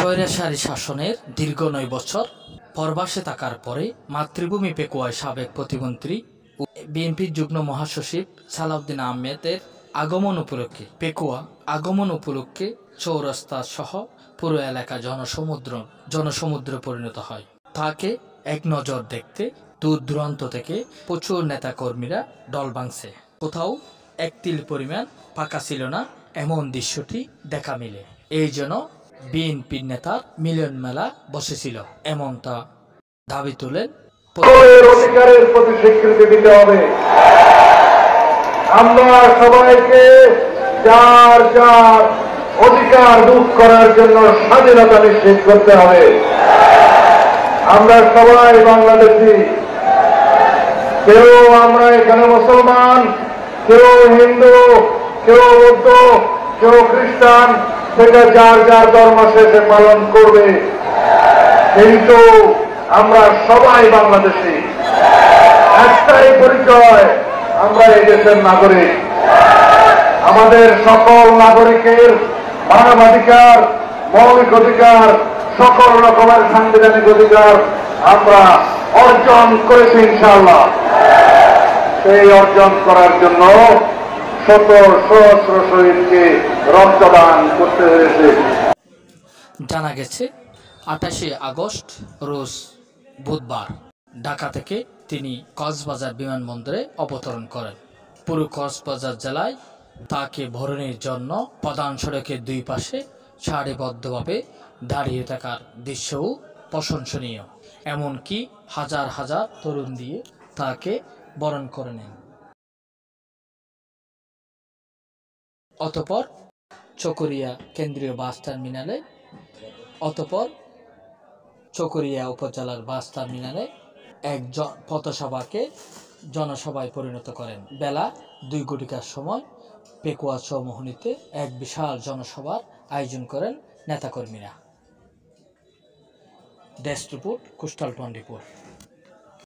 স্বৈরাচারী শাসনের দীর্ঘ ৯ বছর পরবাসে থাকার পরে মাতৃভূমি পেকুয়ায় সাবেক প্রতিমন্ত্রী ও বিএনপির যুগ্ম মহাসচিব সালাউদ্দিন আহমেদের আগমন উপলক্ষে চৌরাস্তা সহ পুরো এলাকা জনসমুদ্রে পরিণত হয়। তাকে এক নজর দেখতে দূর দূরান্ত থেকে প্রচুর নেতাকর্মীরা দল ভাঙছে। কোথাও এক তিল পরিমাণ ফাঁকা ছিল না, এমন দৃশ্যটি দেখা মিলে। এই জন্য বিএনপির নেতার মিলন মেলা বসেছিল, এমনটা দাবি তোলেন। অধিকারের প্রতি স্বীকৃতি দিতে হবে। আমরা সবাইকে যার যার অধিকার ভোগ করার জন্য স্বাধীনতা নিশ্চিত করতে হবে। আমরা সবাই বাংলাদেশী, কেউ আমরা এখানে মুসলমান, কেউ হিন্দু, কেউ বৌদ্ধ, কেউ খ্রিস্টান, সেটা যার যার ধর্ম শেষে পালন করবে, কিন্তু আমরা সবাই বাংলাদেশী। একটাই পরিচয়, আমরা এই দেশের নাগরিক। আমাদের সকল নাগরিকের মানবাধিকার, মৌলিক অধিকার, সকল রকমের সাংবিধানিক অধিকার আমরা অর্জন করেছি ইনশাআল্লাহ। সেই অর্জন করার জন্য শত সহস্র শহীদকে রক্তদান করতে হয়েছে। জানা গেছে 28শে আগস্ট রোজ বুধবার ঢাকা থেকে তিনি কক্সবাজার বিমানবন্দরে অবতরণ করেন। পুরো কক্সবাজার জেলায় তাকে বরণের জন্য প্রধান সড়কের দুই পাশে সারিবদ্ধভাবে দাঁড়িয়ে থাকার দৃশ্যও প্রশংসনীয়। এমনকি হাজার হাজার তরুণ দিয়ে তাকে বরণ করে নেন। অতঃপর চকরিয়া কেন্দ্রীয় বাস টার্মিনালে চকরিয়া উপজেলার বাস টার্মিনালে এক পথসভাকে জনসভায় পরিণত করেন। বেলা 2 ঘটিকার সময় পেকুয়া চৌমুহনীতে এক বিশাল জনসভার আয়োজন করেন নেতাকর্মীরা। Desk report, coastal 24।